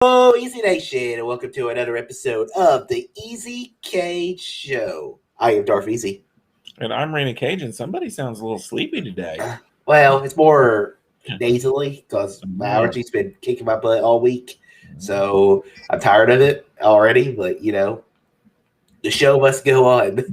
Oh, Easy Nation, and welcome to another episode of the Easy K Show. I am Darth Easy. And I'm Raina Cajun. Somebody sounds a little sleepy today. Well, it's more nasally because my Mm. allergies been kicking my butt all week, so I'm tired of it already. But the show must go on.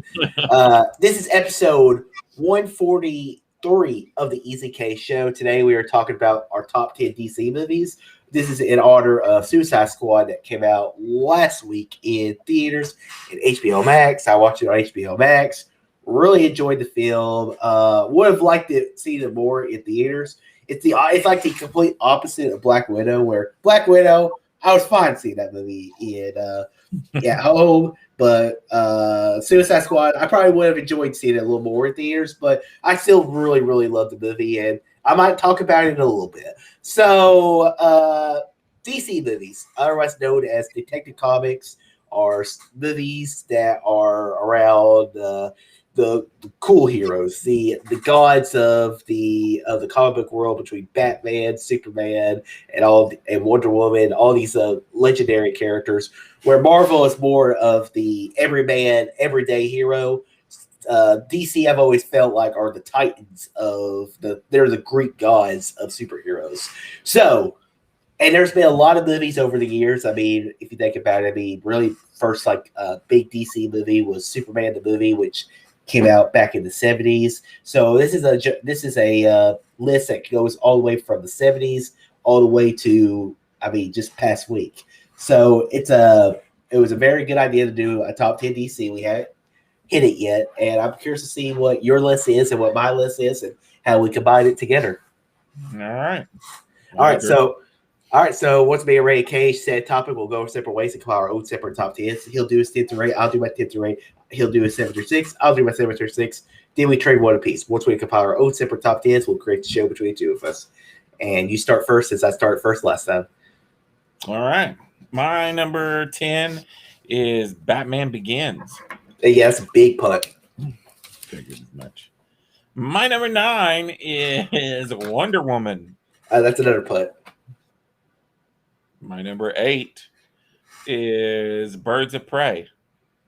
This is episode 143 of the Easy K Show. Today we are talking about our top 10 DC movies. This is in honor of Suicide Squad that came out last week in theaters and HBO Max. I watched it on HBO Max. Really enjoyed the film. Would have liked to see it more in theaters. It's like the complete opposite of Black Widow, where Black Widow, I was fine seeing that movie at home. But Suicide Squad, I probably would have enjoyed seeing it a little more in theaters, but I still really, really love the movie, and I might talk about it in a little bit. So, DC movies, otherwise known as Detective Comics, are movies that are around the cool heroes, the gods of the comic book world, between Batman, Superman, and Wonder Woman, all these legendary characters. Where Marvel is more of the everyman, everyday hero. DC, I've always felt like, are the titans they're the Greek gods of superheroes. So, and there's been a lot of movies over the years. I mean, if you think about it, I mean, really first big DC movie was Superman the movie, which came out back in the 70s. So this is a list that goes all the way from the 70s all the way to, I mean, just past week. So it was a very good idea to do a top 10 DC. We haven't hit it yet, and I'm curious to see what your list is and what my list is and how we combine it together. All right. All right, so once me and Ray Cage said topic, we'll go separate ways and come our own separate top 10s. He'll do his 10 to rate, I'll do my 10 to rate. He'll do his 7 through 6, I'll do my 7 through 6. Then we trade one apiece. Once we compile our own separate top 10s, we'll create the show between the two of us. And you start first, since I started first last time. All right. My number 10 is Batman Begins. Yeah, that's a big punt. Figured as much. My number 9 is Wonder Woman. That's another punt. My number 8 is Birds of Prey.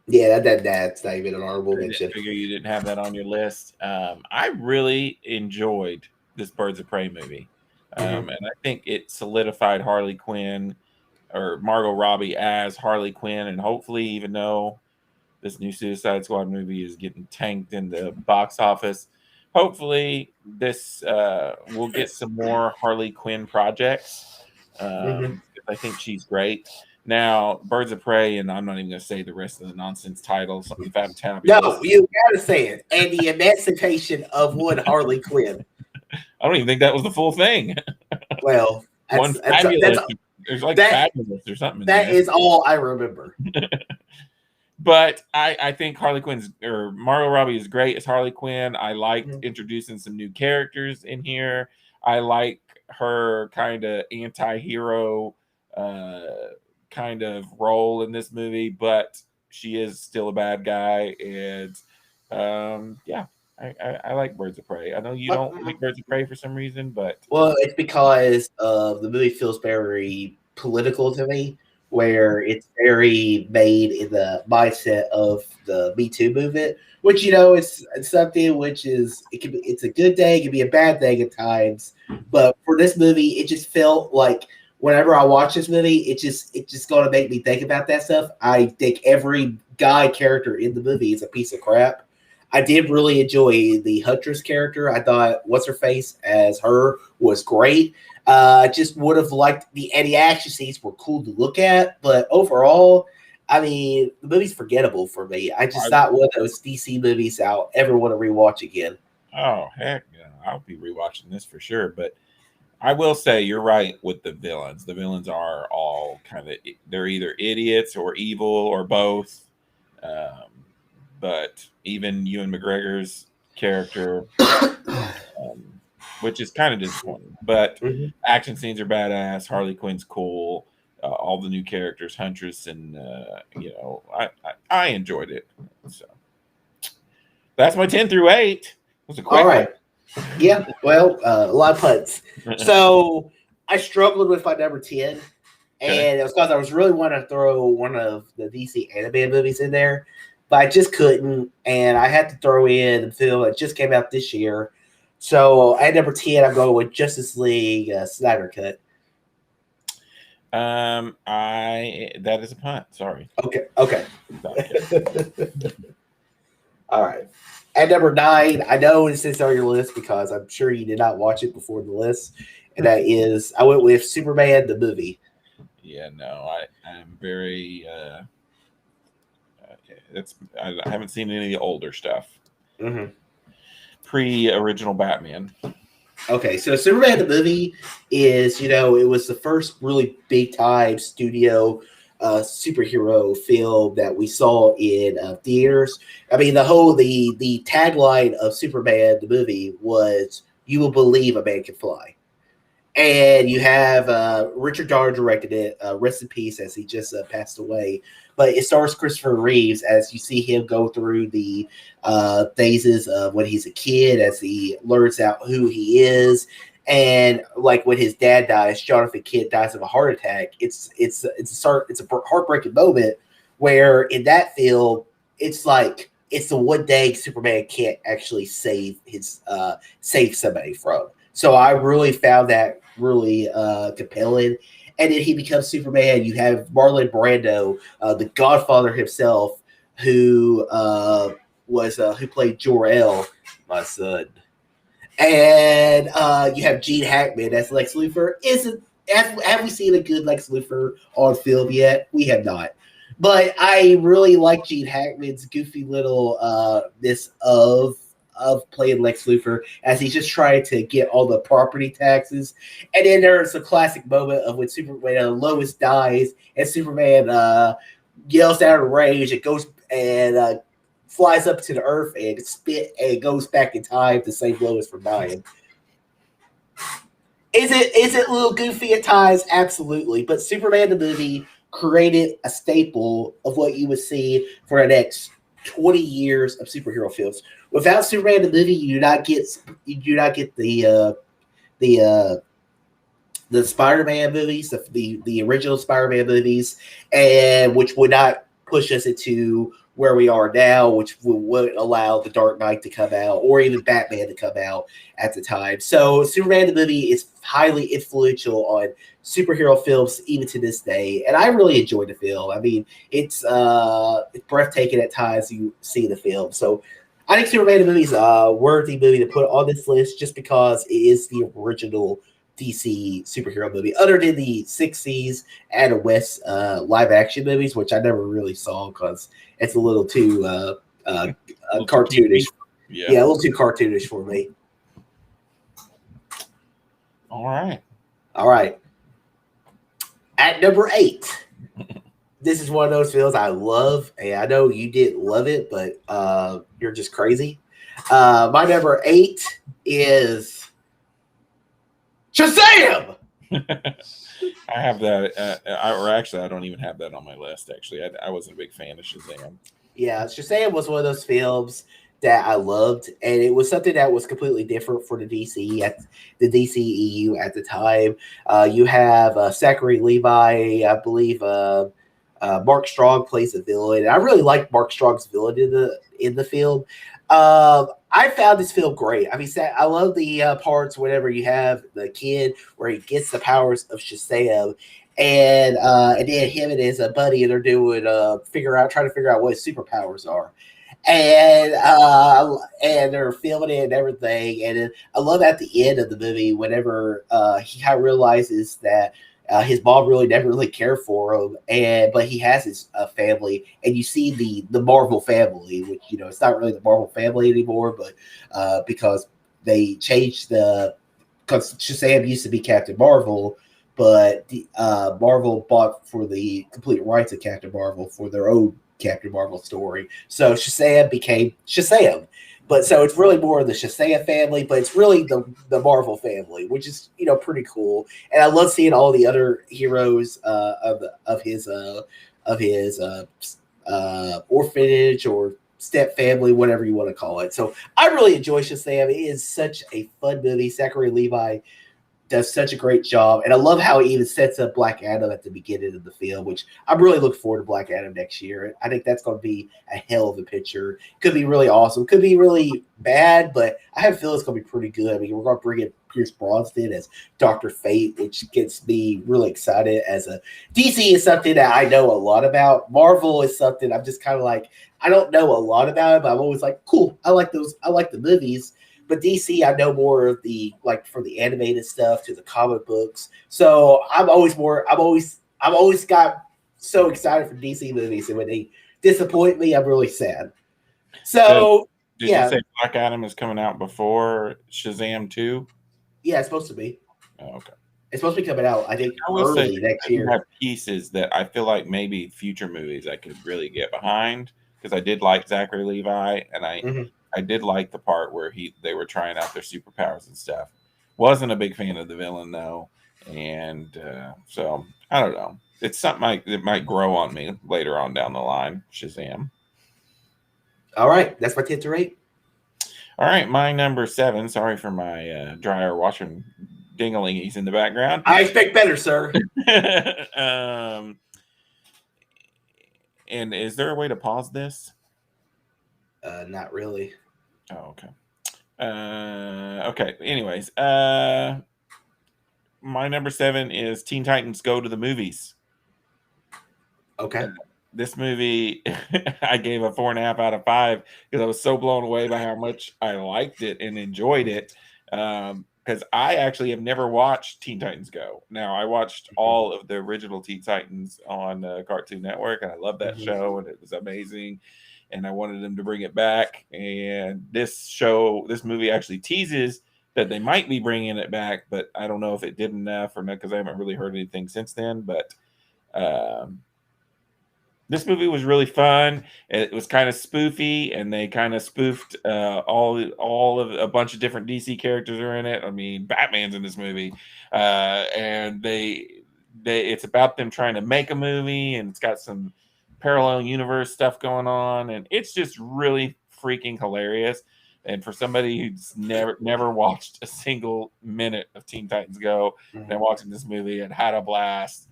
Yeah, that's not even an honorable mention. I figure you didn't have that on your list. I really enjoyed this Birds of Prey movie. And I think it solidified Harley Quinn or Margot Robbie as Harley Quinn. And hopefully, even though this new Suicide Squad movie is getting tanked in the box office, hopefully this will get some more Harley Quinn projects. I think she's great. Now, Birds of Prey, and I'm not even going to say the rest of the nonsense titles. If I'm no, you got to say it. And the emancipation of one Harley Quinn. I don't even think that was the full thing. Well, Fabulous. There's Fabulous or something. That is all I remember. But I think Harley Quinn's or Margot Robbie is great as Harley Quinn. I liked introducing some new characters in here. I like her kind of anti-hero kind of role in this movie, but she is still a bad guy. And I like Birds of Prey. I know you don't like Birds of Prey for some reason, but it's because the movie feels very political to me, where it's very made in the mindset of the Me Too movement, which is something which it's a good thing, it can be a bad thing at times. But for this movie, it just felt like whenever I watch this movie, it's just going to make me think about that stuff. I think every guy character in the movie is a piece of crap. I did really enjoy the Huntress character. I thought what's her face as her was great. Just would have liked the action scenes were cool to look at, but overall, I mean, the movie's forgettable for me. I just not one of those DC movies I'll ever want to rewatch again. Oh heck, yeah. I'll be rewatching this for sure. But I will say you're right with the villains. The villains are all they're either idiots or evil or both. But even Ewan McGregor's character, which is kind of disappointing. But action scenes are badass. Harley Quinn's cool. All the new characters, Huntress, and I enjoyed it. So that's my 10 through 8. It was a quick all right. Yeah, well, a lot of putts. So I struggled with my number 10. And it was because I was really wanting to throw one of the DC animated movies in there, but I just couldn't. And I had to throw in the film that just came out this year. So at number 10, I'm going with Justice League Snyder Cut. That is a punt. Sorry. Okay. All right. At number 9, I know it's on your list because I'm sure you did not watch it before the list, and that is I went with Superman the movie. Yeah, no, I'm very. I haven't seen any of the older stuff. Mm-hmm. Pre-original Batman. Okay, so Superman the movie is, it was the first really big time studio superhero film that we saw in theaters. I mean, the tagline of Superman the movie was "You will believe a man can fly," and you have Richard Donner directed it. Rest in peace, as he just passed away. But it stars Christopher Reeves as you see him go through the phases of when he's a kid, as he learns out who he is, and like when his dad dies, Jonathan Kent dies of a heart attack. It's a heartbreaking moment where in that film, it's like it's the one day Superman can't actually save somebody from. So I really found that really compelling. And then he becomes Superman. You have Marlon Brando, the Godfather himself, who played Jor-El, my son. And you have Gene Hackman as Lex Luthor. Have we seen a good Lex Luthor on film yet? We have not. But I really like Gene Hackman's goofy little this of playing Lex Luthor as he's just trying to get all the property taxes. And then there's a classic moment of when Lois dies and Superman yells out of rage and goes and flies up to the earth and goes back in time to save Lois from dying. Is it a little goofy at times? Absolutely. But Superman the movie created a staple of what you would see for the next 20 years of superhero films. Without Superman the movie, you do not get the Spider-Man movies, the original Spider-Man movies, and which would not push us into where we are now, which would allow The Dark Knight to come out or even Batman to come out at the time. So Superman the movie is highly influential on superhero films even to this day, and I really enjoyed the film. I mean, it's breathtaking at times you see the film. So I think Superman the movie is a worthy movie to put on this list just because it is the original DC superhero movie, other than the 60s Adam West live action movies, which I never really saw because it's a little too cartoonish. Yeah, a little too cartoonish for me. All right. At number 8, this is one of those films I love, and I know you didn't love it, but you're just crazy. My number 8 is Shazam! I have that, I don't even have that on my list, actually. I wasn't a big fan of Shazam. Yeah, Shazam was one of those films that I loved, and it was something that was completely different for the DCEU at the time. You have Zachary Levi, I believe. Mark Strong plays a villain, and I really like Mark Strong's villain in the film. I found this film great. I mean, I love the parts whenever you have the kid where he gets the powers of Shazam, and then him and his buddy, and they're doing trying to figure out what his superpowers are, and they're filming it and everything. And I love at the end of the movie whenever he kind of realizes that his mom really never really cared for him, but he has his family, and you see the Marvel family, which it's not really the Marvel family anymore, but because they changed because Shazam used to be Captain Marvel, but Marvel bought for the complete rights of Captain Marvel for their own Captain Marvel story, so Shazam became Shazam. But so it's really more of the Shazam family, but it's really the Marvel family, which is pretty cool. And I love seeing all the other heroes of his orphanage or step family, whatever you want to call it. So I really enjoy Shazam. It is such a fun movie. Zachary Levi does such a great job, and I love how he even sets up Black Adam at the beginning of the film, which I'm really looking forward to Black Adam next year. I think that's going to be a hell of a picture. Could be really awesome. Could be really bad, but I have a feeling it's going to be pretty good. I mean, we're going to bring in Pierce Brosnan as Dr. Fate, which gets me really excited. As a DC is something that I know a lot about. Marvel is something I'm just kind of like, I don't know a lot about it, but I'm always like, cool. I like those. I like the movies. But DC, I know more of the, like, from the animated stuff to the comic books. So I'm always got so excited for DC movies, and when they disappoint me, I'm really sad. So did you say Black Adam is coming out before Shazam 2? Yeah, it's supposed to be. Oh, okay. It's supposed to be coming out, I think, early next year. I have pieces that I feel like maybe future movies I could really get behind, because I did like Zachary Levi, and I did like the part where they were trying out their superpowers and stuff. Wasn't a big fan of the villain though, and so I don't know. It's something that might grow on me later on down the line. Shazam. All right, that's my 10 to 8. All right, my number 7. Sorry for my dryer washing dingalingies in the background. I expect better, sir. And is there a way to pause this? Not really. Oh, okay. Okay. Anyways, my number 7 is Teen Titans Go to the Movies. Okay. This movie, I gave a 4.5 out of 5 because I was so blown away by how much I liked it and enjoyed it. Because I actually have never watched Teen Titans Go. Now, I watched all of the original Teen Titans on Cartoon Network, and I love that show, and it was amazing. And I wanted them to bring it back. And this movie actually teases that they might be bringing it back, but I don't know if it did enough or not, because I haven't really heard anything since then. But this movie was really fun. It was kind of spoofy, and they kind of spoofed all of a bunch of different DC characters are in it. I mean, Batman's in this movie, and it's about them trying to make a movie, and it's got some parallel universe stuff going on, and it's just really freaking hilarious. And for somebody who's never watched a single minute of Teen Titans Go, and watching this movie and had a blast.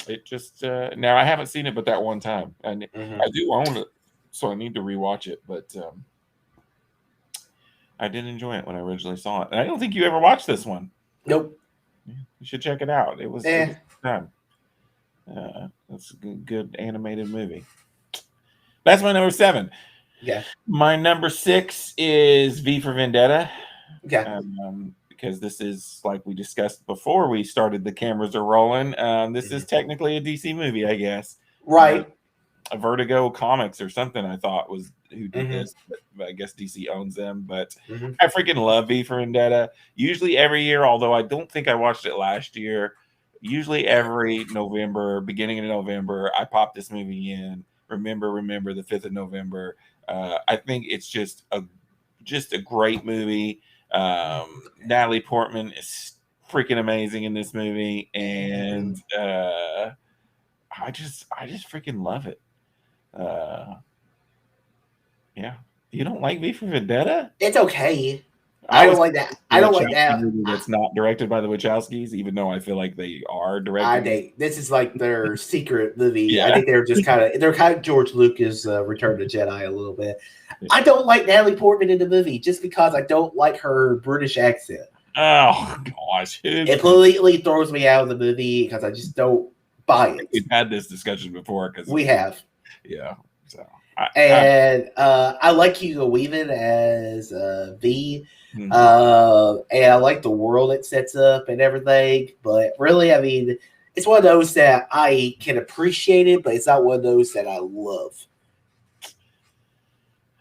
It just now I haven't seen it but that one time, and I do own it, so I need to rewatch it. But I did enjoy it when I originally saw it, and I don't think you ever watched this one. Nope. You should check it out. It was fun. It's a good animated movie. That's my number 7. Yeah. My number 6 is V for Vendetta. Yeah. Because this is, like we discussed before we started, the cameras are rolling. This is technically a DC movie, I guess. Right. A Vertigo Comics or something, I thought, was who did this. But I guess DC owns them. But I freaking love V for Vendetta. Usually every year, although I don't think I watched it last year, usually every November, beginning of November, I pop this movie in. Remember the 5th of November. I think it's just a great movie. Natalie Portman is freaking amazing in this movie, and I just freaking love it. Yeah, you don't like V for Vendetta? It's okay. I don't like that. I don't like that. That's not directed by the Wachowskis, even though I feel like they are directed. This is like their secret movie. Yeah. I think they're kind of George Lucas' Return to Jedi a little bit. Yeah. I don't like Natalie Portman in the movie just because I don't like her British accent. Oh gosh, it completely throws me out of the movie because I just don't buy it. We've had this discussion before because we have. Yeah. So I like Hugo Weaving as V. And I like the world it sets up and everything, but really, I mean, it's one of those that I can appreciate it, but it's not one of those that I love.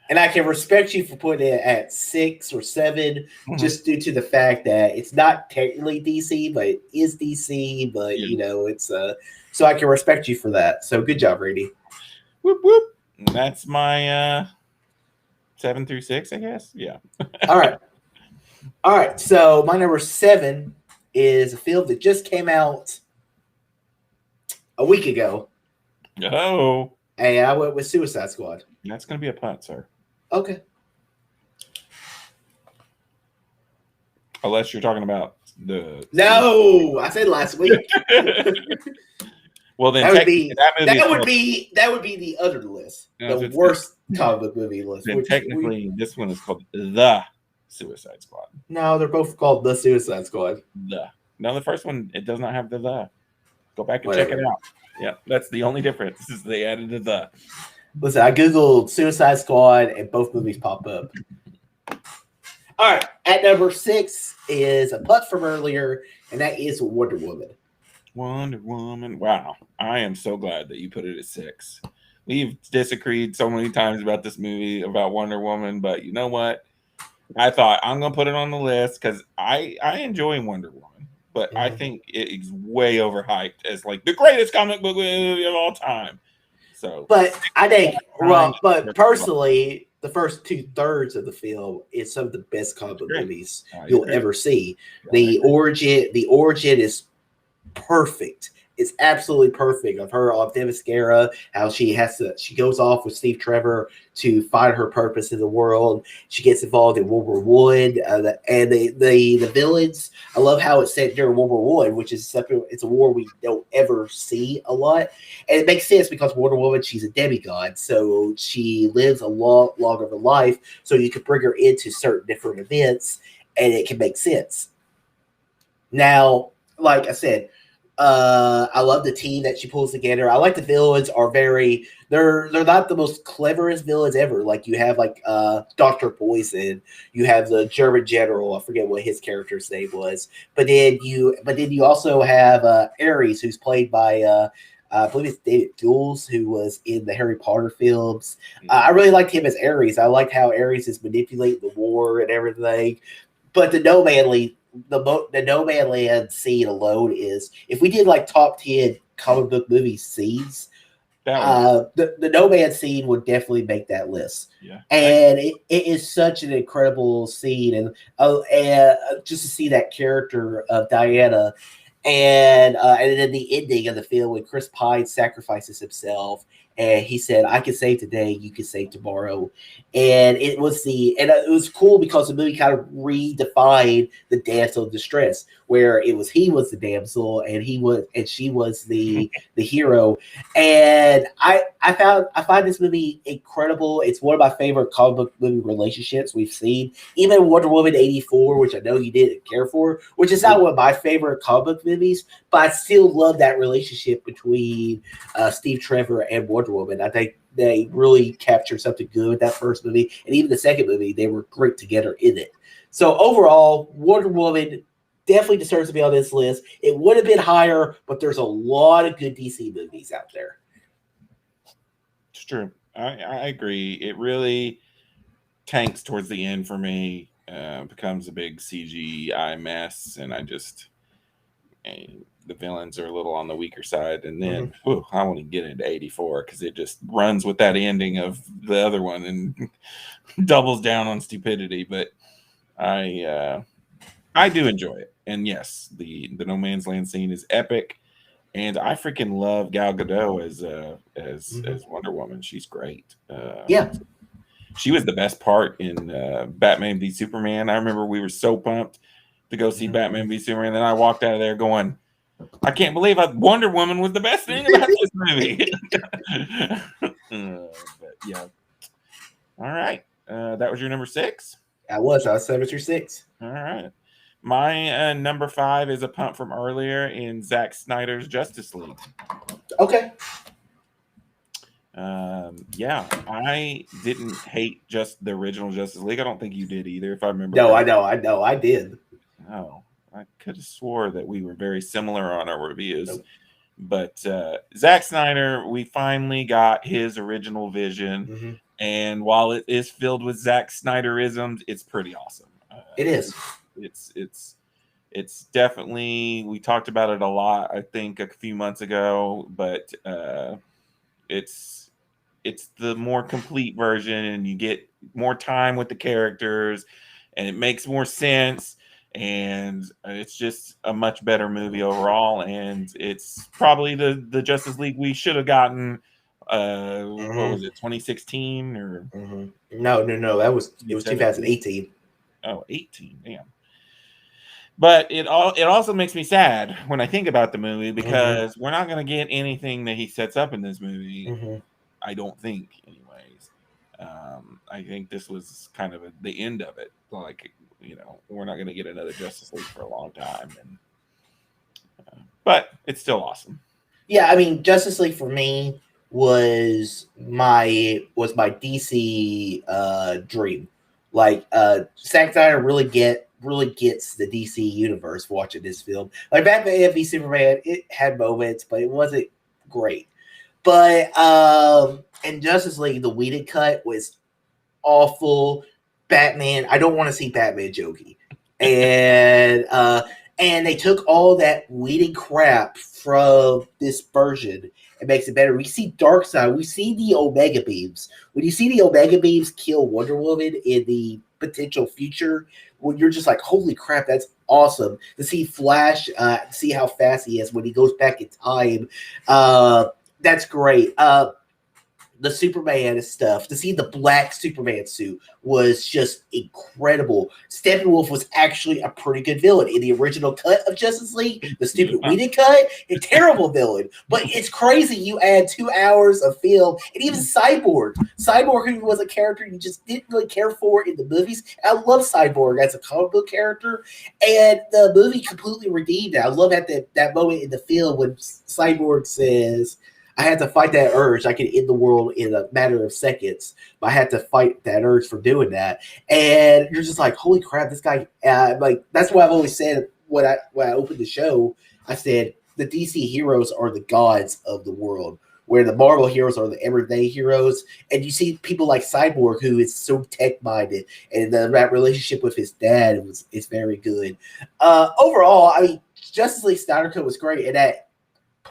And I can respect you for putting it at 6 or 7, just due to the fact that it's not technically DC, but it is DC. But you know, it's so I can respect you for that. So good job, Brady. Whoop whoop. That's my 7 through 6, I guess. Yeah. All right, so my number 7 is a film that just came out a week ago. Oh. And I went with Suicide Squad. That's going to be a punt, sir. Okay. Unless you're talking about The No, I said last week. Well, then that would be that would be the other list, No, the it's worst comic book movie list. Then technically, this one is called The Suicide Squad. No, they're both called The Suicide Squad. The first one, it does not have the. Go back and check it out. Yeah, that's the only difference. Is they added the. Listen, I googled Suicide Squad and both movies pop up. All right, at number 6 is a putt from earlier, and that is Wonder Woman. Wonder Woman. Wow, I am so glad that you put it at 6. We've disagreed so many times about this movie, about Wonder Woman, but you know what? I thought I'm gonna put it on the list because I enjoy Wonder Woman, but I think it is way overhyped as like the greatest comic book movie of all time. So, but I think, but personally, the first 2/3 of the film is some of the best comic book movies you'll ever see. The origin is perfect. It's absolutely perfect of her on Themyscira, how she goes off with Steve Trevor to find her purpose in the world. She gets involved in World War One, and the villains. I love how it's set during World War One, which is it's a war we don't ever see a lot, and it makes sense because Wonder Woman, she's a demigod, so she lives a lot longer of a life. So you could bring her into certain different events, and it can make sense. Now, like I said. I love the team that she pulls together. I like the villains are they're not the most cleverest villains ever. Like you have Dr. Poison, you have the German general, I forget what his character's name was. But then you also have Ares, who's played by I believe it's David Jules, who was in the Harry Potter films. I really liked him as Ares. I liked how Ares is manipulating the war and everything. But the No Man Land scene alone is, if we did like top 10 comic book movie scenes, the No Man scene would definitely make that list. Yeah, and it is such an incredible scene, and just to see that character of Diana, and then the ending of the film when Chris Pine sacrifices himself. And he said, "I can save today, you can save tomorrow." And it was cool because the movie kind of redefined the damsel in distress, where he was the damsel and she was the hero. And I find this movie incredible. It's one of my favorite comic book movie relationships we've seen. Even Wonder Woman 84, which I know you didn't care for, which is not one of my favorite comic book movies, but I still love that relationship between Steve Trevor and Wonder Woman. I think they really captured something good with that first movie, and even the second movie, they were great together in it. So overall, Wonder Woman definitely deserves to be on this list. It would have been higher, but there's a lot of good DC movies out there. It's true. I agree. It really tanks towards the end for me, becomes a big CGI mess, and the villains are a little on the weaker side. And then I want to get into 84 because it just runs with that ending of the other one and doubles down on stupidity. But I do enjoy it. And yes, the No Man's Land scene is epic. And I freaking love Gal Gadot as Wonder Woman. She's great. Yeah. She was the best part in Batman v Superman. I remember we were so pumped to go see Batman v Superman. Then I walked out of there going, I can't believe Wonder Woman was the best thing about this movie. But yeah. All right. That was your number 6? I was 7 through 6. All right. My number 5 is a punt from earlier in Zack Snyder's Justice League. Okay. Yeah, I didn't hate just the original Justice League. I don't think you did either, if I remember. No, I know, I did. Oh, I could have swore that we were very similar on our reviews. Nope. But Zack Snyder, we finally got his original vision, and while it is filled with Zack Snyderisms, it's pretty awesome. It is. It's definitely, we talked about it a lot, I think, a few months ago, but it's the more complete version, and you get more time with the characters, and it makes more sense, and it's just a much better movie overall. And it's probably the Justice League we should have gotten. What was it, 2016 or? No, it was 2018. Oh, 18, damn. But it also makes me sad when I think about the movie because we're not going to get anything that he sets up in this movie. I don't think, anyways. I think this was kind of the end of it. Like, we're not going to get another Justice League for a long time, but it's still awesome. Yeah, I mean, Justice League for me was my DC dream. Like, Zack Snyder really gets the DC universe watching this film. Like Batman v Superman, it had moments, but it wasn't great. But in Justice League, the Whedon cut was awful. Batman, I don't want to see Batman jokey. And they took all that Whedon crap from this version and makes it better. We see Darkseid. We see the Omega Beams. When you see the Omega Beams kill Wonder Woman in the potential future, when you're just like, holy crap, that's awesome. To see Flash, see how fast he is when he goes back in time. That's great. The Superman stuff, to see the black Superman suit was just incredible. Steppenwolf was actually a pretty good villain in the original cut of Justice League. The stupid Whedon cut, a terrible villain. But it's crazy you add 2 hours of film, and even Cyborg, who was a character you just didn't really care for in the movies. I love Cyborg as a comic book character, and the movie completely redeemed it. I love at that moment in the film when Cyborg says, I had to fight that urge. I could end the world in a matter of seconds, but I had to fight that urge for doing that. And you're just like, holy crap, this guy! Like that's what I've always said when I opened the show. I said the DC heroes are the gods of the world, where the Marvel heroes are the everyday heroes. And you see people like Cyborg, who is so tech minded, and that relationship with his dad is very good. Overall, I mean, Justice League Snyder Cut was great, and that.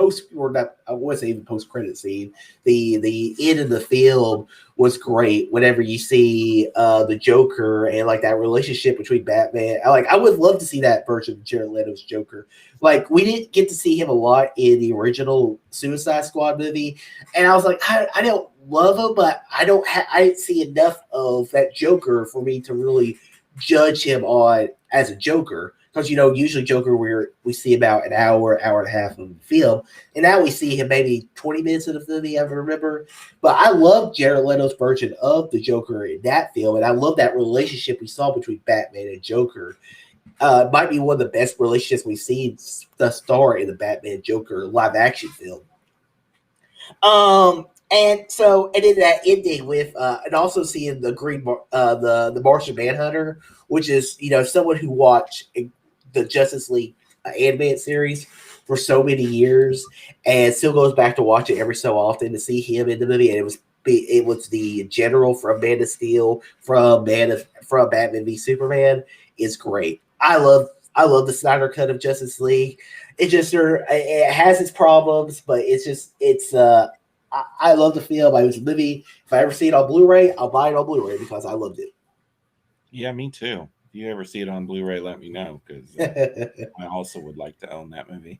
I wasn't even post credit scene. The end of the film was great. Whenever you see the Joker and like that relationship between Batman, I would love to see that version of Jared Leto's Joker. Like we didn't get to see him a lot in the original Suicide Squad movie, and I was like, I don't love him, but I didn't see enough of that Joker for me to really judge him on as a Joker. Because, usually Joker, we see about an hour and a half of the film. And now we see him maybe 20 minutes of the movie, I remember. But I love Jared Leto's version of the Joker in that film. And I love that relationship we saw between Batman and Joker. It might be one of the best relationships we've seen thus far in the Batman Joker live action film. And then that ending with, and also seeing the Martian Manhunter, which is, someone who watched the Justice League animated series for so many years and still goes back to watch it every so often to see him in the movie. And it was the general from Man of Steel from Batman v Superman is great. I love the Snyder Cut of Justice League. It has its problems, but I love the film. I was movie. If I ever see it on Blu-ray, I'll buy it on Blu-ray because I loved it. Yeah, me too. If you ever see it on Blu-ray, let me know because I also would like to own that movie.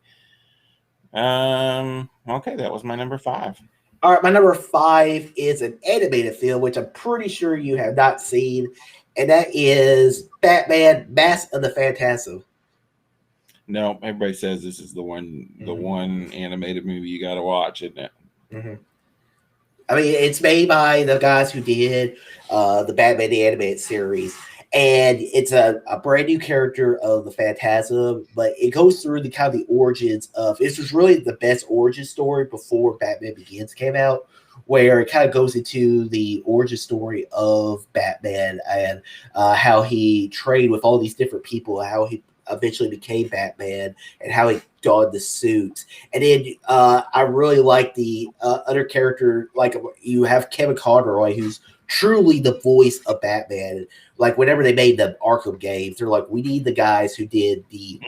Okay, that was my number 5. All right, my number 5 is an animated film, which I'm pretty sure you have not seen, and that is Batman: Mask of the Phantasm. No, everybody says this is the one animated movie you got to watch, isn't it? Mm-hmm. I mean, it's made by the guys who did the Batman the Animated Series. And it's a brand new character of the Phantasm, but it goes through the kind of the origins of. This was really the best origin story before Batman Begins came out, where it kind of goes into the origin story of Batman and how he trained with all these different people, how he eventually became Batman, and how he donned the suit. And then I really like the other character, like you have Kevin Conroy, who's truly the voice of Batman. Like whenever they made the Arkham games, they're like, we need the guys who did the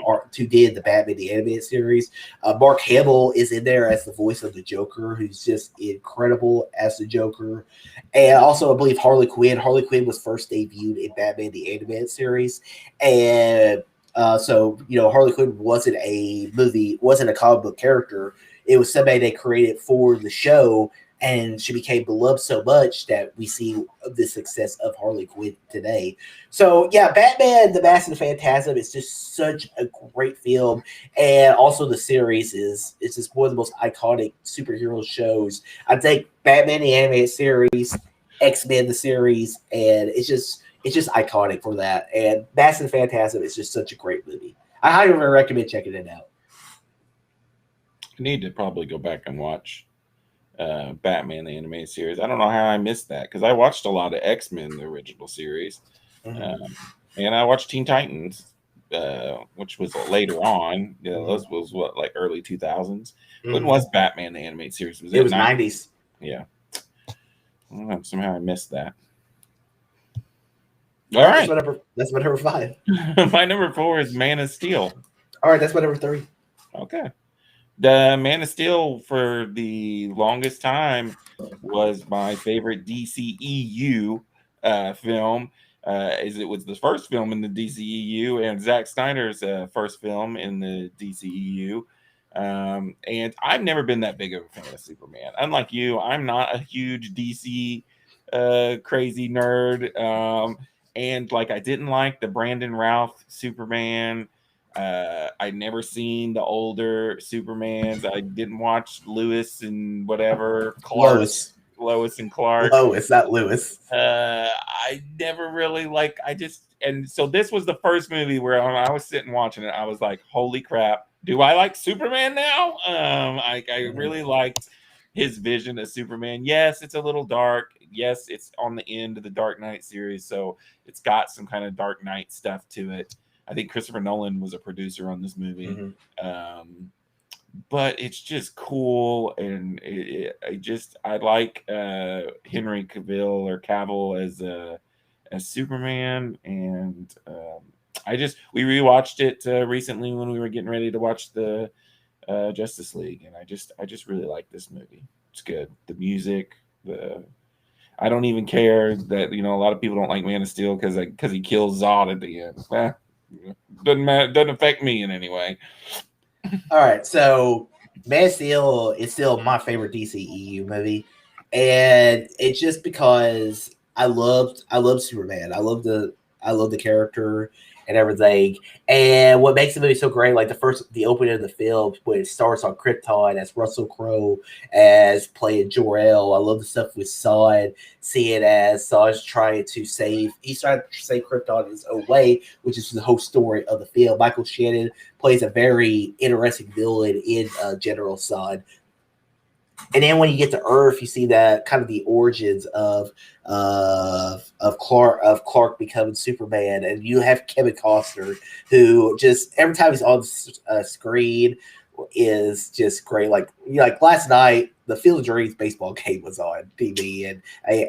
Batman the Animated Series. Mark Hamill is in there as the voice of the Joker, who's just incredible as the Joker. And also, I believe Harley Quinn. Harley Quinn was first debuted in Batman the Animated Series, and so Harley Quinn wasn't a comic book character. It was somebody they created for the show. and she became beloved so much that we see the success of Harley Quinn today. So yeah, Batman: The Mask and the Phantasm is just such a great film, and also the series is it's just one of the most iconic superhero shows. I think Batman the animated series, X-Men the series, and it's just iconic for that. And Mask and the Phantasm is just such a great movie. I highly recommend checking it out. I need to probably go back and watch Batman the animated series. I don't know how I missed that because I watched a lot of X-Men the original series, and I watched Teen Titans, which was later on. Yeah, those was what, like early 2000s. When was Batman the animated series? It was 90s. Yeah. I don't know, somehow I missed that. All right. That's my number 5. My number 4 is Man of Steel. All right, that's my number 3. Okay. The Man of Steel for the longest time was my favorite DCEU film, as it was the first film in the DCEU and Zack Snyder's first film in the DCEU. And I've never been that big of a fan of Superman. Unlike you, I'm not a huge DC crazy nerd. And like I didn't like the Brandon Routh Superman. I'd never seen the older Supermans. I didn't watch Lewis and whatever Clark. Lois and Clark. Lois, not Lewis. I never really and so this was the first movie where when I was sitting watching it, I was like, holy crap, do I like Superman now? I really liked his vision of Superman. Yes, it's a little dark. Yes, it's on the end of the Dark Knight series, so it's got some kind of Dark Knight stuff to it. I think Christopher Nolan was a producer on this movie. But it's just cool, and I like Henry Cavill as Superman, and we rewatched it recently when we were getting ready to watch the Justice League, and I just really like this movie. It's good. The music, I don't even care that a lot of people don't like Man of Steel because he kills Zod at the end. Doesn't matter. Doesn't affect me in any way. All right, so Man of Steel is still my favorite DCEU movie, and it's just because I loved Superman. I love the character and everything. And what makes the movie so great, like the opening of the film when it starts on Krypton as Russell Crowe as playing Jor-El. I love the stuff with Zod, seeing as Zod's trying to save Krypton in his own way, which is the whole story of the film. Michael Shannon plays a very interesting villain in General Zod. And then when you get to Earth, you see that kind of the origins of Clark becoming Superman, and you have Kevin Costner, who just every time he's on screen is just great. Like last night, the Field of Dreams baseball game was on TV, and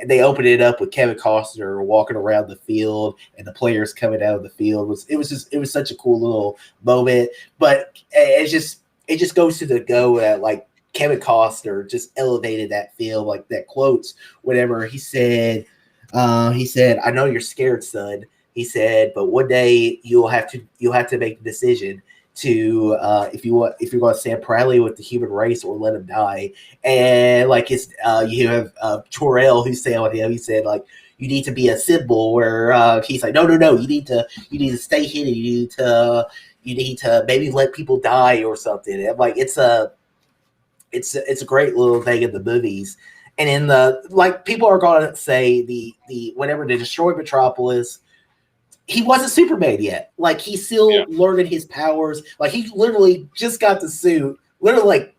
they opened it up with Kevin Costner walking around the field and the players coming out of the field. It was such a cool little moment, but it just goes to the go that like Kevin Costner just elevated that film, like that quotes, whatever he said, I know you're scared, son. He said, but one day you'll have to make the decision to if you're going to stand proudly with the human race or let him die. And like you have Jor-El who said on him, he said like you need to be a symbol where he's like no you need to stay hidden, you need to maybe let people die or something. And like it's a great little thing in the movies. And in people are going to say the whenever they destroy Metropolis, he wasn't Superman yet. Like he's still learning his powers. Like he literally just got the suit, literally like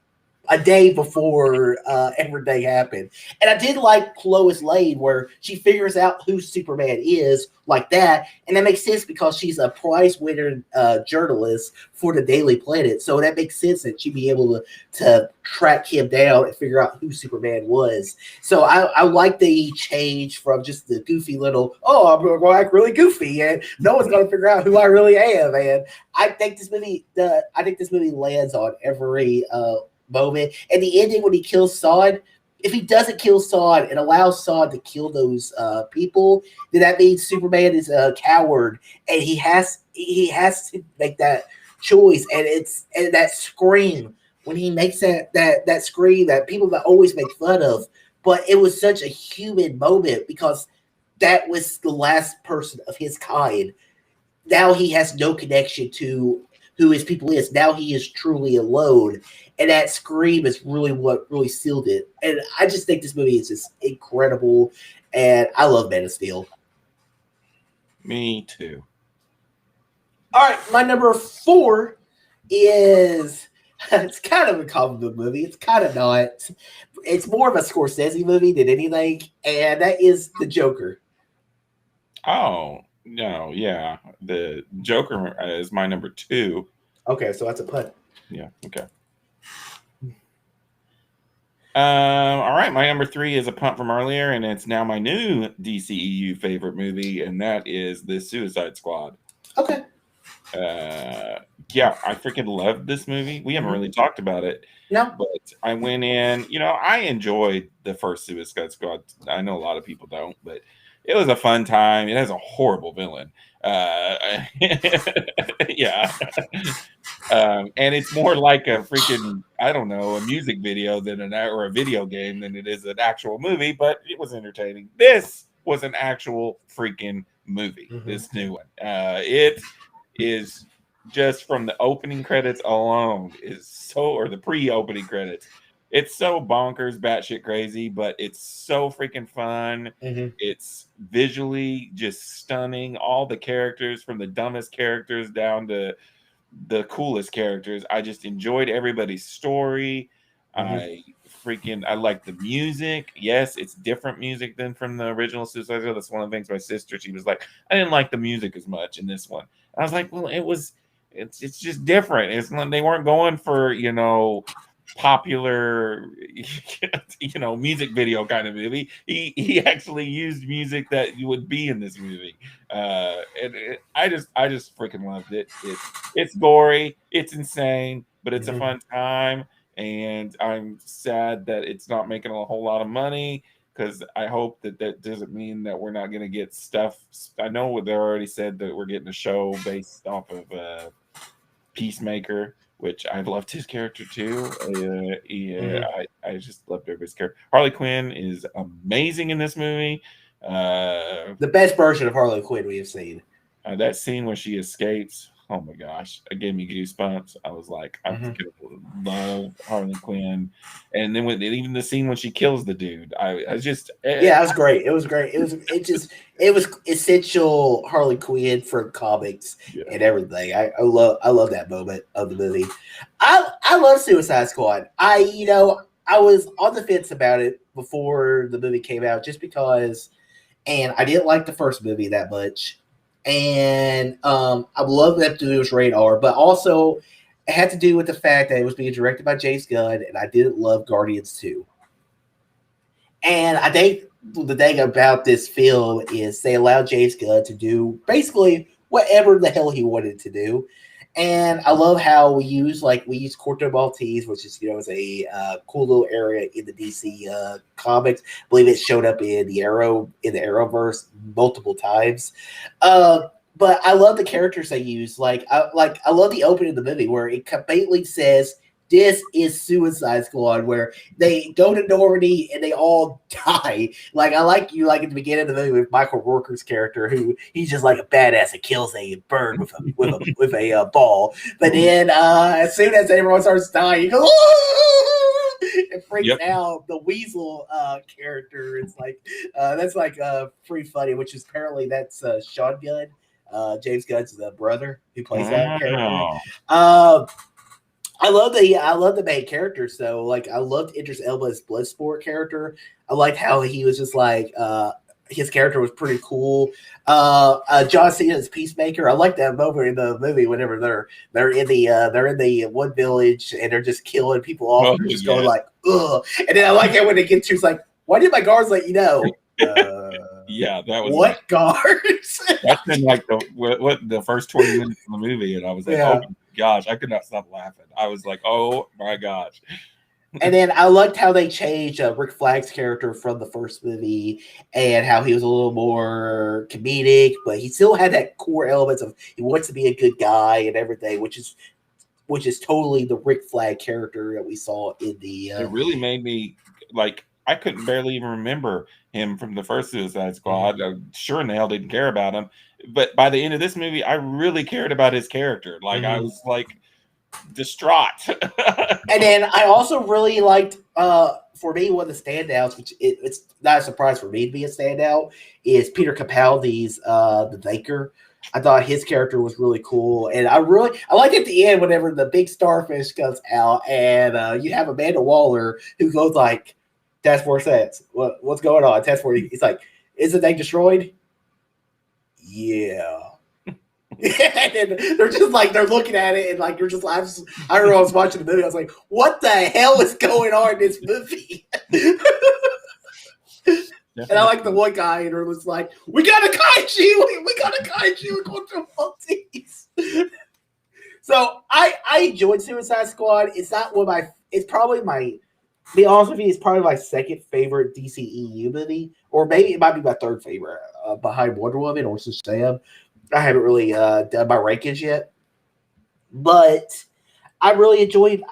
a day before everything happened. And I did like Lois Lane where she figures out who Superman is like that. And that makes sense because she's a prize winner journalist for the Daily Planet. So that makes sense that she'd be able to track him down and figure out who Superman was. So I like the change from just the goofy little, I'm going to act really goofy and no one's going to figure out who I really am. And I think this movie lands on every moment. And the ending when he kills Zod, if he doesn't kill Zod and allows Zod to kill those people, then that means Superman is a coward, and he has to make that choice. And that scream when he makes that scream that people that always make fun of, but it was such a human moment because that was the last person of his kind. Now he has no connection to who his people is. Now he is truly alone. And that scream is really what really sealed it. And I just think this movie is just incredible. And I love Man of Steel. Me too. All right, my number 4 is it's kind of a comic book movie. It's kind of not. It's more of a Scorsese movie than anything, and that is The Joker. Oh no, yeah, the Joker is my number 2. Okay, so that's a punt. Yeah. Okay. All right, my number 3 is a punt from earlier, and it's now my new DCEU favorite movie, and that is The Suicide Squad. Okay. Yeah, I freaking loved this movie. We haven't really talked about it. No. But I went in, I enjoyed the first Suicide Squad. I know a lot of people don't, but it was a fun time. It has a horrible villain. Yeah. And it's more like a freaking, I don't know, a music video or a video game than it is an actual movie, but it was entertaining. This was an actual freaking movie, this new one. It is just from the opening credits alone or the pre-opening credits. It's so bonkers, batshit crazy, but it's so freaking fun. It's visually just stunning. All the characters, from the dumbest characters down to the coolest characters. I just enjoyed everybody's story. I like the music. Yes, it's different music than from the original Suicide Squad. That's one of the things my sister, she was like, I didn't like the music as much in this one. I was like, well, it's just different. It's they weren't going for, popular music video kind of movie. He actually used music that you would be in this movie. I just freaking loved it. It's gory, it's insane, but it's a fun time. And I'm sad that it's not making a whole lot of money, because I hope that doesn't mean that we're not going to get stuff. I know they already said that we're getting a show based off of Peacemaker, which I loved his character too. I just loved everybody's character. Harley Quinn is amazing in this movie. The best version of Harley Quinn we have seen. That scene when she escapes, oh my gosh, it gave me goosebumps. I was like, I love Harley Quinn. And then even the scene when she kills the dude, I just it was great. It was great. It was essential Harley Quinn for comics and everything. I love that moment of the movie. I love Suicide Squad. I was on the fence about it before the movie came out, just because, and I didn't like the first movie that much. And I love that it was rated R, but also it had to do with the fact that it was being directed by James Gunn, and I didn't love Guardians 2. And I think the thing about this film is they allowed James Gunn to do basically whatever the hell he wanted to do. And I love how we use Corto Maltese, which is is a cool little area in the DC comics. I believe it showed up in the Arrowverse multiple times. But I love the characters they use. I love the opening of the movie where it completely says, "This is Suicide Squad," where they go to Normandy and they all die. I like at the beginning of the movie with Michael Rooker's character, who he's just like a badass that kills a bird with a ball. But then as soon as everyone starts dying, he goes, it freaks out the Weasel character. It's that's pretty funny, which is apparently that's Sean Gunn, James Gunn's brother, who plays that character. I love the main characters though. I loved Idris Elba's Bloodsport character. I liked how he was just his character was pretty cool. John Cena's Peacemaker. I like that moment in the movie whenever they're in the one village and they're just killing people off and just going ugh. And then I like it when they get to it's why did my guards let you know? Yeah, that was what guards? That's been the first 20 minutes of the movie, and I was like, oh my gosh, I could not stop laughing. I was like, oh my gosh. And then I liked how they changed Rick Flag's character from the first movie, and how he was a little more comedic, but he still had that core elements of he wants to be a good guy and everything, which is which is totally the Rick Flag character that we saw in the. It really made me like I couldn't barely even remember him from the first Suicide Squad. Sure in the hell didn't care about him, but by the end of this movie, I really cared about his character. Like I was like distraught. And then I also really liked, for me, one of the standouts, which it's not a surprise for me to be a standout, is Peter Capaldi's the Baker. I thought his character was really cool, and I liked at the end whenever the big starfish comes out, and you have Amanda Waller who goes like, "Task Force X, what's going on?" Task Force, he's like, "Is the thing destroyed?" Yeah. And they're just like they're looking at it and like you're just I remember I was watching the movie. I was like, "What the hell is going on in this movie?" And I like the one guy and it was like, "We got a kaiju! We got a kaiju! We're going through Maltese." So I enjoyed Suicide Squad. It's not one of my. It's probably my. To be honest with you, it's probably my second favorite DCEU movie, or maybe it might be my third favorite behind Wonder Woman or Shazam. I haven't really done my rankings yet, but I really enjoyed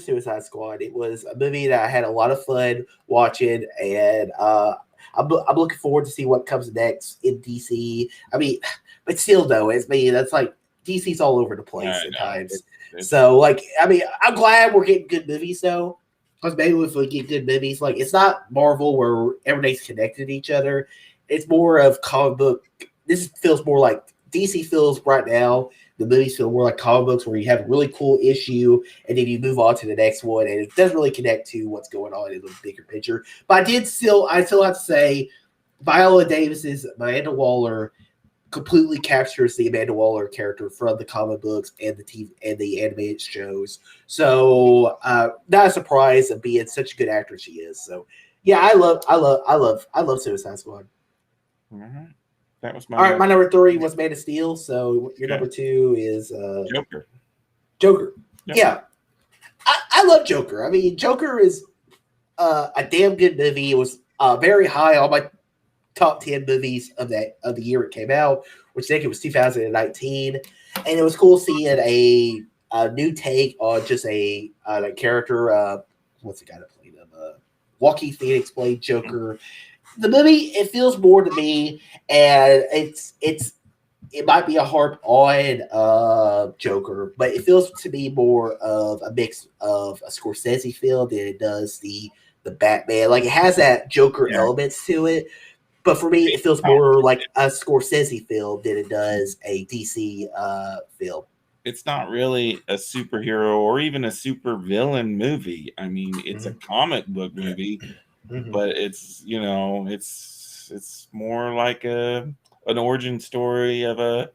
Suicide Squad. It was a movie that I had a lot of fun watching, and I'm looking forward to see what comes next in DC. I mean, but still though, that's like DC's all over the place at times. So like, I mean, I'm glad we're getting good movies though, because maybe if we get good movies, like it's not Marvel where everybody's connected to each other. It's more of comic book. This feels more like DC feels right now. The movies feel more like comic books where you have a really cool issue and then you move on to the next one, and it doesn't really connect to what's going on in the bigger picture. But I still have to say, Viola Davis's Amanda Waller completely captures the Amanda Waller character from the comic books and the TV and the animated shows. So not a surprise of being such a good actor she is. So yeah, I love Suicide Squad. Mm-hmm. That was all right. My number 3 was Man of Steel. So your number 2 is Joker. Yep. Yeah, I love Joker. I mean, Joker is a damn good movie. It was very high on my top 10 movies of the year it came out, which I think it was 2019, and it was cool seeing a new take on just a character. What's the guy that played him? Joaquin Phoenix played Joker. The movie, it feels more to me, and it might be a harp on Joker, but it feels to me more of a mix of a Scorsese film than it does the Batman. Like it has that Joker elements to it, but for me, it feels more like a Scorsese film than it does a DC film. It's not really a superhero or even a super villain movie. I mean, it's a comic book movie. But it's it's more like an origin story of a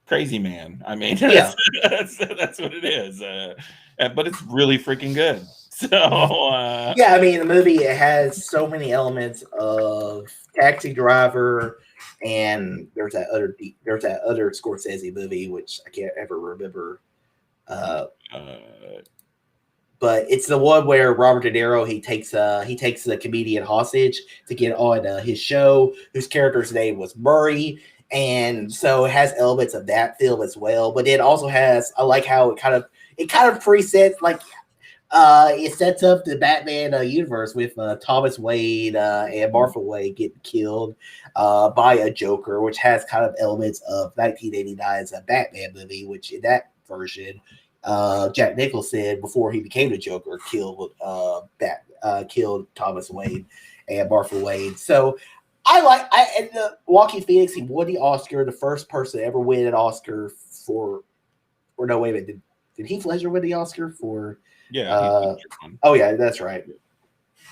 crazy man. I mean, that's what it is. But it's really freaking good. So yeah, I mean, the movie, it has so many elements of Taxi Driver, and there's that other Scorsese movie which I can't ever remember. But it's the one where Robert De Niro he takes the comedian hostage to get on his show, whose character's name was Murray, and so it has elements of that film as well. But it also has, I like how it kind of presets, like it sets up the Batman universe with Thomas Wayne and Martha Wayne getting killed by a Joker, which has kind of elements of 1989's Batman movie, which in that version, Jack Nicholson, before he became the Joker, killed Thomas Wayne and Martha Wayne. So and Joaquin Phoenix, he won the Oscar, the first person to ever win an Oscar for, or no, wait a minute, did Heath Ledger win the Oscar for? Yeah. Oh yeah, that's right.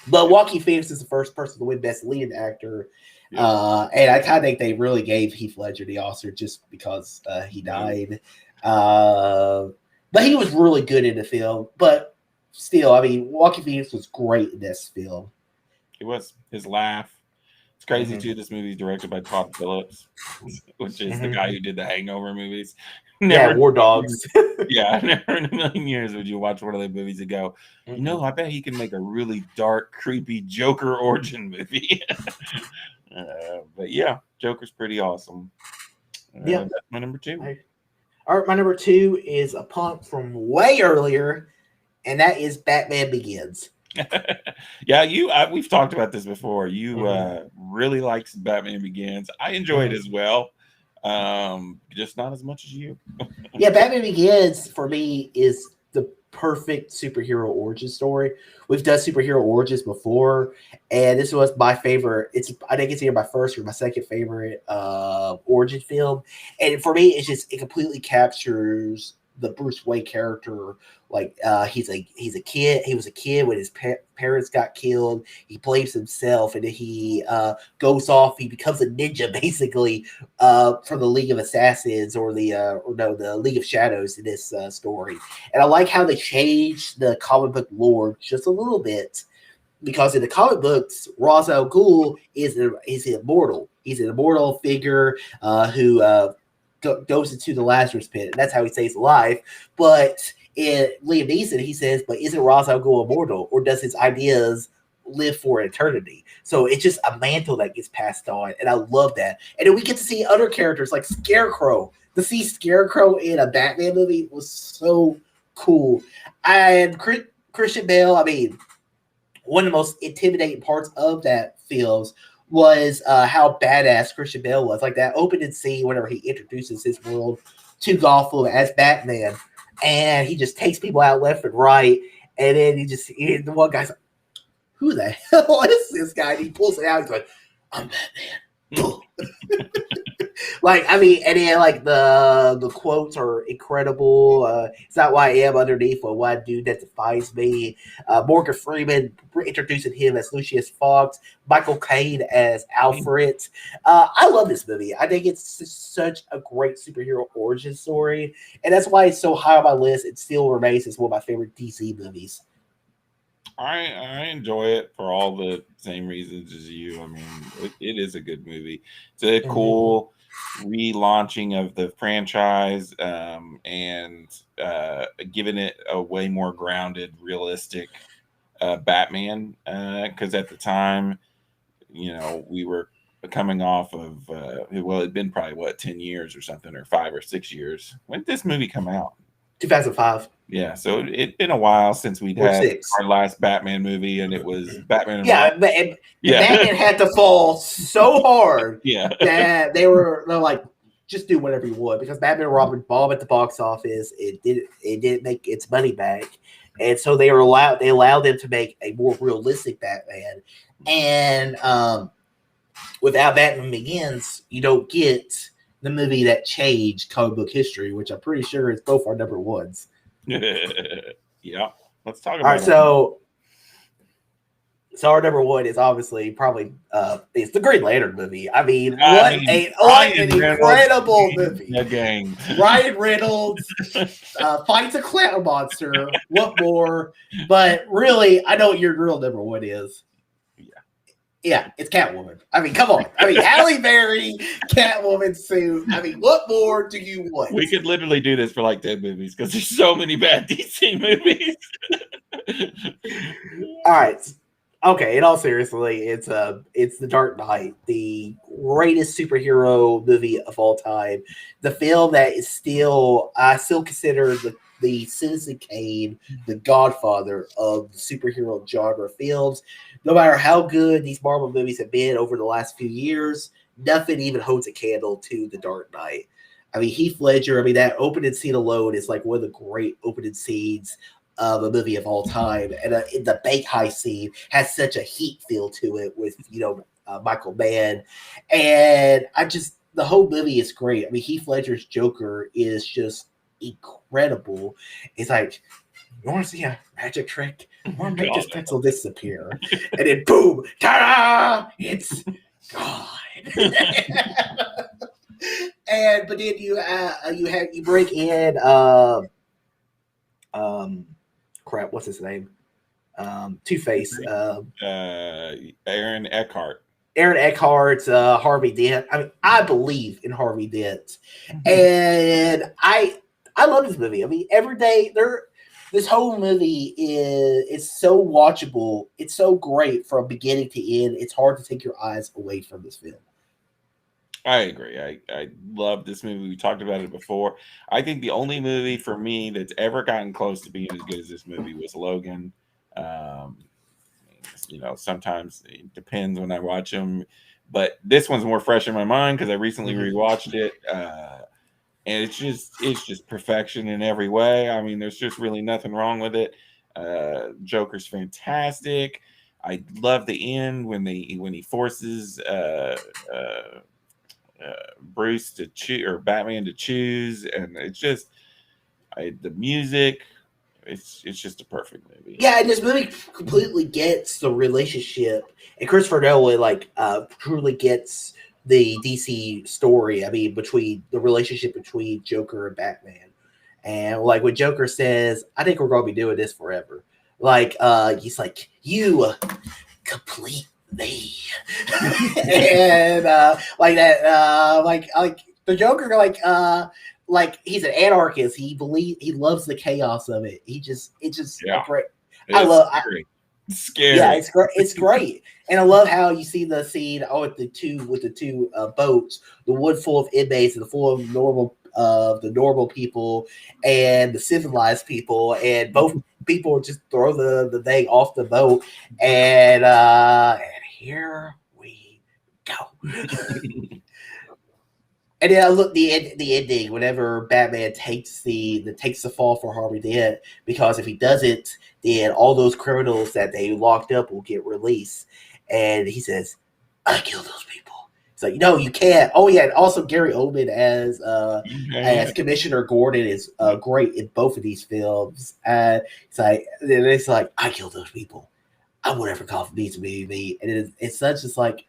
But Joaquin Phoenix is the first person to win Best Leading Actor. Yeah. And I kind of think they really gave Heath Ledger the Oscar just because he died. But he was really good in the film. But still, I mean, Joaquin Phoenix was great in this film. It was. His laugh. It's crazy, too. This movie is directed by Todd Phillips, which is the guy who did the Hangover movies. War Dogs. Never in a million years would you watch one of their movies and go, I bet he can make a really dark, creepy Joker origin movie. But yeah, Joker's pretty awesome. That's my number 2. All right, my number 2 is a punk from way earlier, and that is Batman Begins. Yeah, we've talked about this before. You really likes Batman Begins. I enjoy it as well, just not as much as you. Yeah, Batman Begins for me is the perfect superhero origin story. We've done superhero origins before, and this was my favorite. I think it's either my first or my second favorite origin film. And for me, it completely captures the Bruce Wayne character. Like he's a kid. He was a kid when his parents got killed. He blames himself, and then he goes off. He becomes a ninja basically from the League of Assassins or the League of Shadows in this story. And I like how they changed the comic book lore just a little bit, because in the comic books, Ra's al Ghul is immortal. He's an immortal figure who goes into the Lazarus pit, and that's how he stays alive. But in Liam Neeson, he says, "But isn't Ra's al Ghul immortal, or does his ideas live for eternity?" So it's just a mantle that gets passed on, and I love that. And then we get to see other characters like Scarecrow. To see Scarecrow in a Batman movie was so cool. And Christian Bale, I mean, one of the most intimidating parts of that film was how badass Christian Bale was. Like that opening scene whenever he introduces his world to Gotham as Batman, and he just takes people out left and right, and then the one guy's like, "Who the hell is this guy?" And he pulls it out. He's like, "I'm Batman." Like, I mean, and then like the quotes are incredible. It's not who I am underneath, but what I do that defines me. Morgan Freeman introducing him as Lucius Fox, Michael Caine as Alfred. I love this movie. I think it's such a great superhero origin story, and that's why it's so high on my list. It still remains as one of my favorite DC movies. I enjoy it for all the same reasons as you. I mean, it is a good movie. It's a cool relaunching of the franchise, and giving it a way more grounded, realistic Batman. Because at the time, we were coming off of it'd been probably 10 years or something, or 5 or 6 years. When did this movie come out? 2005. Yeah, so it'd been a while since we'd had our last Batman movie, and it was Batman. Batman had to fall so hard that they're like, just do whatever you want, because Batman and Robin bombed at the box office. It didn't make its money back, and so they allowed them to make a more realistic Batman. And without Batman Begins, you don't get the movie that changed comic book history, which I'm pretty sure is both our number ones. Yeah, let's talk about it. All right, so our number one is obviously probably it's the Green Lantern movie. I mean, what an incredible movie! Gang. Ryan Reynolds fights a clown monster. What more? But really, I know what your real number one is. Yeah, it's Catwoman. I mean, come on. I mean, Halle Berry, Catwoman suit. I mean, what more do you want? We could literally do this for like 10 movies, because there's so many bad DC movies. All right. Okay, in all seriously, it's The Dark Knight, the greatest superhero movie of all time. The film that is I still consider the Citizen Kane, the godfather of the superhero genre films. No matter how good these Marvel movies have been over the last few years, nothing even holds a candle to The Dark Knight. I mean, Heath Ledger, that opening scene alone is like one of the great opening scenes of a movie of all time. And the bank heist scene has such a heat feel to it with, Michael Mann. And the whole movie is great. I mean, Heath Ledger's Joker is just incredible. It's like, you want to see a magic trick? I want to make this pencil disappear. And then boom, ta-da! It's gone. But then you break in crap, what's his name? Two-Face. Aaron Eckhart. Harvey Dent. I mean, I believe in Harvey Dent. And I love this movie. I mean, every day this whole movie is so watchable. It's so great from beginning to end. It's hard to take your eyes away from this film. I agree. I love this movie. We talked about it before. I think the only movie for me that's ever gotten close to being as good as this movie was Logan. Um, sometimes it depends when I watch them, but this one's more fresh in my mind because I recently rewatched it. And it's just perfection in every way. I mean, there's just really nothing wrong with it. Joker's fantastic. I love the end when he forces Bruce to choose or Batman to choose, and it's just the music. It's just a perfect movie. Yeah, and this movie completely gets the relationship, and Christopher Nolan truly gets the DC story. I mean, between the relationship between Joker and Batman, and like when Joker says, "I think we're going to be doing this forever." Like, he's like, "You complete me," and like that, like the Joker, like he's an anarchist. He loves the chaos of it. It's just Yeah. great. It's scary. Scary. Yeah, it's great. It's great, and I love how you see the scene with the two boats, the one full of inmates and the full of the normal people and the civilized people, and both people just throw the thing off the boat, and here we go. And then I look the ending whenever Batman takes the fall for Harvey Dent, because if he doesn't, then all those criminals that they locked up will get released. And he says, "I killed those people." It's like, no, you can't. Oh yeah, and also Gary Oldman as Commissioner Gordon is great in both of these films. It's like, "I killed those people. I would never call me to be me." And it's such just like,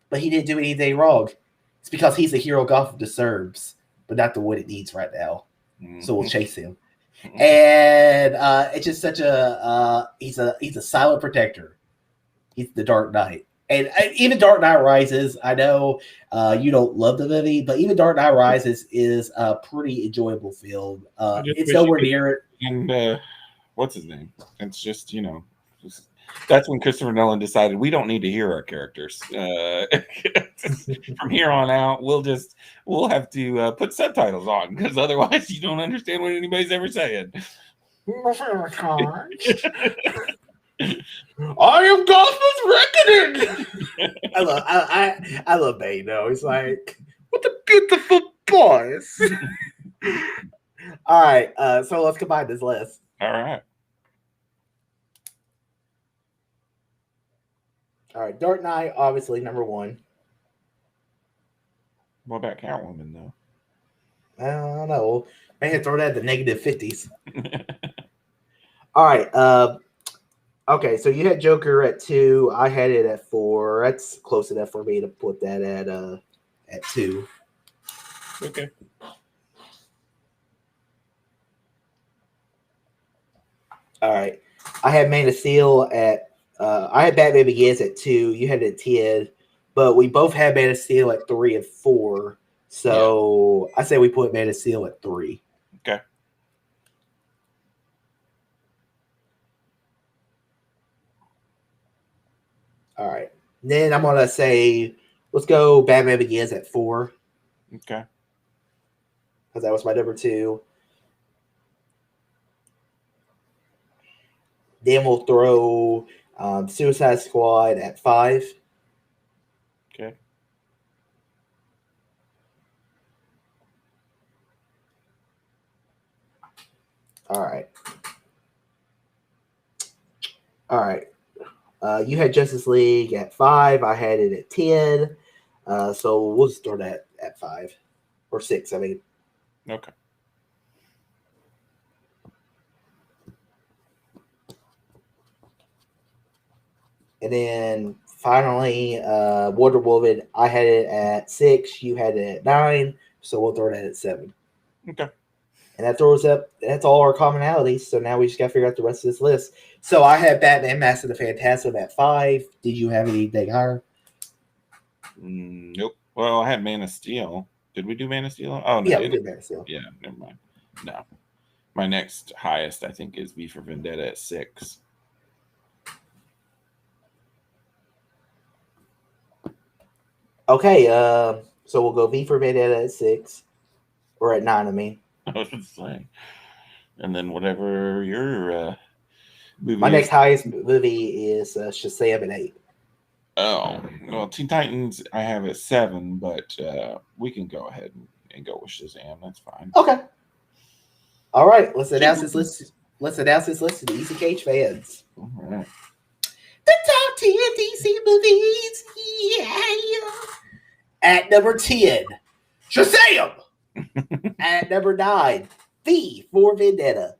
but he didn't do anything wrong. It's because he's the hero Gotham deserves, but not the one it needs right now. So we'll chase him. And it's just such he's a silent protector. He's the Dark Knight. And even Dark Knight Rises, I know you don't love the movie, but even Dark Knight Rises is a pretty enjoyable film. It's nowhere near it. And what's his name? It's just, that's when Christopher Nolan decided we don't need to hear our characters. From here on out, we'll have to put subtitles on, because otherwise you don't understand what anybody's ever saying. I am Gotham's reckoning. I love Bane though. He's like, what a beautiful boys. All right, so let's combine this list. All right. All right, Dark Knight, obviously number one. What about Catwoman, though? I don't know. Man, throw that at the negative 50s. All right. Okay, so you had Joker at 2. I had it at 4. That's close enough for me to put that at 2. Okay. All right. I had Man of Steel at I had Batman Begins at 2. You had it at 10, but we both had Man of Steel at 3 and 4. So I say we put Man of Steel at 3. Okay. All right. Then I'm gonna say let's go Batman Begins at 4. Okay. Because that was my number 2. Then we'll throw Suicide Squad at 5. Okay. All right. All right. You had Justice League at 5. I had it at 10. So we'll just throw that at 5 or 6. I mean. Okay. And then finally, Wonder Woman, I had it at 6. You had it at 9. So we'll throw that at 7. Okay. And that throws up, that's all our commonalities. So now we just got to figure out the rest of this list. So I had Batman Mask of the Phantasm at 5. Did you have anything higher? Nope. Well, I had Man of Steel. Did we do Man of Steel? Oh, no. Yeah, we did Man of Steel. Yeah, never mind. No. My next highest, I think, is V for Vendetta at 6. Okay, So we'll go V for Vendetta at 6 or at 9. I mean, I was just saying. And then whatever your movie my next is. highest movie is Shazam at 8. Oh, well, Teen Titans I have at 7, but we can go ahead and go with Shazam. That's fine. Okay. All right. Let's announce this list. Let's announce this list to the Easy Cage fans. All right. The top 10 DC movies. Yeah. At number 10, Shazam. At number 9, V for Vendetta.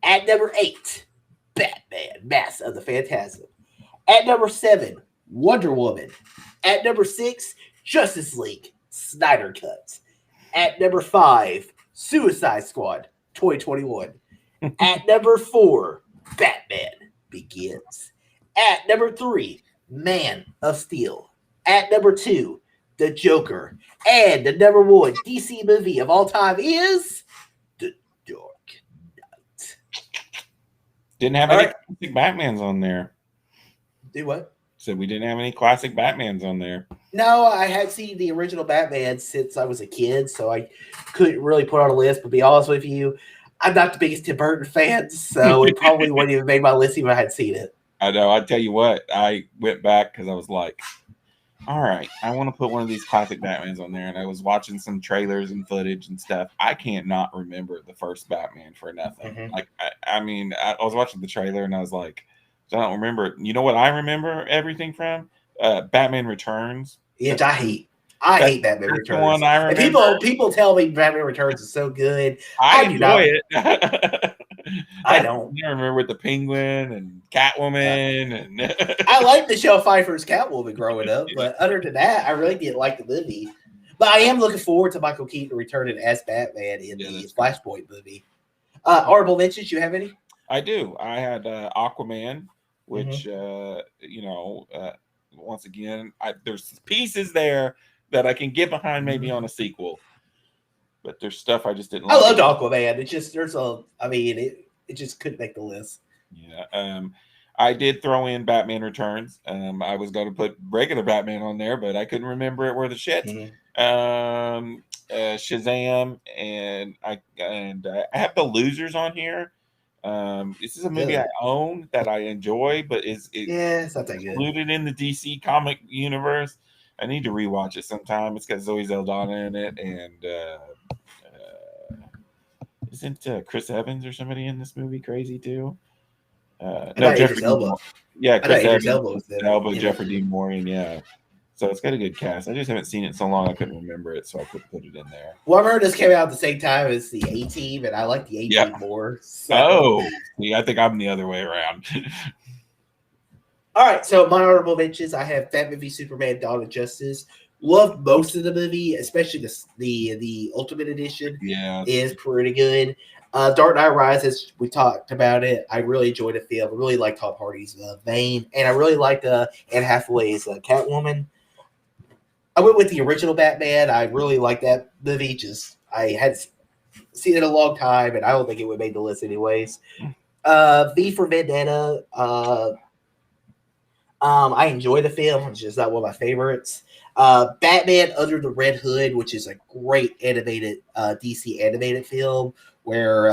At number 8, Batman, Mask of the Phantasm. At number 7, Wonder Woman. At number 6, Justice League, Snyder Cut. At number 5, Suicide Squad, 2021. At number 4, Batman Begins. At number 3, Man of Steel. At number 2, The Joker. And the number 1 DC movie of all time is The Dark Knight. Didn't have All any right. classic Batmans on there. Do what? So we didn't have any classic Batmans on there. No, I had seen the original Batman since I was a kid, so I couldn't really put on a list. But to be honest with you, I'm not the biggest Tim Burton fan, so it probably wouldn't even made my list even if I had seen it. I know. I tell you what, I went back because I was like, all right, I want to put one of these classic Batmans on there. And I was watching some trailers and footage and stuff. I can't not remember the first Batman for nothing. Mhm. Like, I mean, I was watching the trailer and I was like, I don't remember. You know what I remember everything from? Batman Returns. Which I hate. I hate Batman That's the Returns. one I And remember. people tell me Batman Returns is so good. I do enjoy not. it. I don't. I remember with the Penguin and Catwoman and I liked Michelle Pfeiffer's Catwoman growing up, but other than that, I really didn't like the movie. But I am looking forward to Michael Keaton returning as Batman in Yeah, the that's Flashpoint movie. Honorable mentions, you have any? I do. I had Aquaman, which you know, once again, there's pieces there that I can get behind maybe on a sequel, but there's stuff I just didn't I like. loved Aquaman. It just it just couldn't make the list. Yeah. I did throw in Batman Returns. I was going to put regular Batman on there, but I couldn't remember it worth a shit. Shazam, and I have The Losers on here. This is a movie I own that I enjoy, but it's not that good. included in the DC comic universe. I need to rewatch it sometime. It's got Zoe Saldana in it, and isn't Chris Evans or somebody in this movie crazy too? No, Jeffrey Dean Morgan. Yeah, Chris Evans, Elba, Jeffrey Dean Morgan. Yeah, so it's got a good cast. I just haven't seen it so long I couldn't remember it, so I couldn't put it in there. Well, I remember this came out at the same time as the A-Team, and I like the A-Team more. So. Oh, yeah, I think I'm the other way around. All right, so my honorable mentions, I have Batman v Superman: Dawn of Justice. Loved most of the movie, especially the Ultimate Edition. Yeah, is pretty good. Dark Knight Rises, we talked about it. I really enjoyed the film. I really liked Tom Hardy's Bane, and I really liked Anne Hathaway's Catwoman. I went with the original Batman. I really liked that movie. Just I had seen it a long time, and I don't think it would make the list anyways. V for Vendetta. I enjoy the film. It's just not one of my favorites. Batman Under the Red Hood, which is a great animated DC animated film where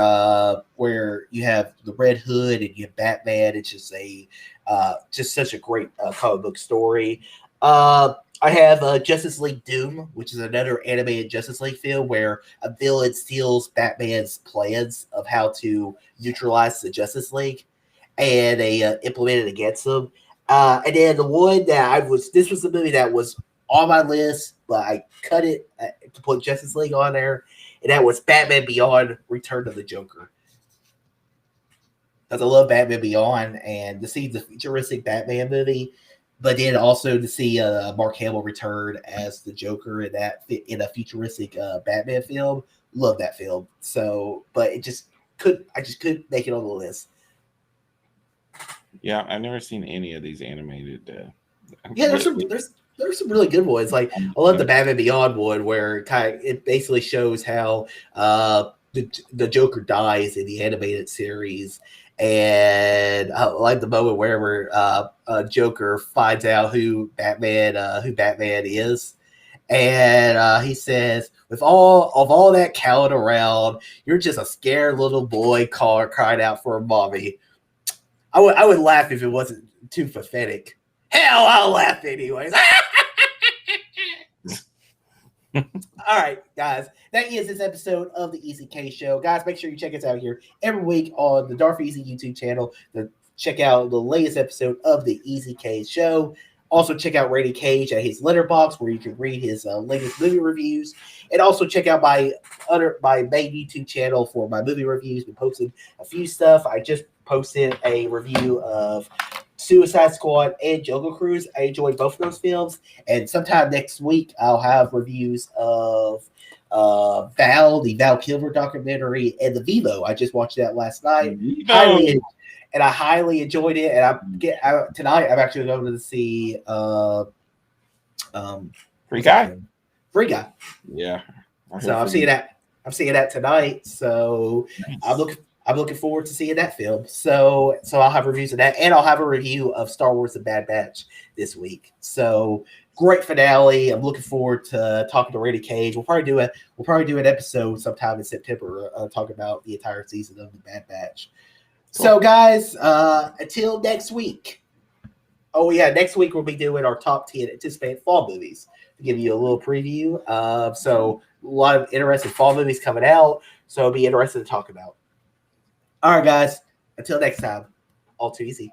you have the Red Hood and you have Batman. It's just just such a great comic book story. I have Justice League Doom, which is another animated Justice League film where a villain steals Batman's plans of how to neutralize the Justice League, and they implement it against them. And then the one that this was the movie that was on my list, but I cut it to put Justice League on there, and that was Batman Beyond: Return of the Joker. Because I love Batman Beyond, and to see the futuristic Batman movie, but then also to see Mark Hamill return as the Joker in a futuristic Batman film, love that film. So, but I just couldn't make it on the list. Yeah, I've never seen any of these animated. Yeah, there's some really good ones. Like I love the Batman Beyond one where it basically shows how the Joker dies in the animated series, and I like the moment wherever Joker finds out who Batman is, And he says, with all that coward around, you're just a scared little boy crying out for a mommy. I would laugh if it wasn't too pathetic. Hell, I'll laugh anyways. All right, guys. That is this episode of the Easy K Show. Guys, make sure you check us out here every week on the Darth Easy YouTube channel to check out the latest episode of the Easy K Show. Also, check out Randy Cage at his Letterboxd, where you can read his latest movie reviews. And also check out my main YouTube channel for my movie reviews. Been posting a few stuff. I just posted a review of Suicide Squad and Jungle Cruise. I enjoyed both of those films. And sometime next week, I'll have reviews of the Val Kilmer documentary, and the Vivo. I just watched that last night. I highly enjoyed it. And tonight I'm actually going to see Free Guy. Yeah. So I'm seeing that tonight. So nice. I'm looking forward to seeing that film. So I'll have reviews of that, and I'll have a review of Star Wars: The Bad Batch this week. So great finale. I'm looking forward to talking to Randy Cage. We'll probably do an episode sometime in September talking about the entire season of The Bad Batch. Cool. So guys, until next week. Oh yeah, next week we'll be doing our top 10 anticipated fall movies to give you a little preview. So a lot of interesting fall movies coming out. So it'll be interesting to talk about. All right, guys. Until next time, all too easy.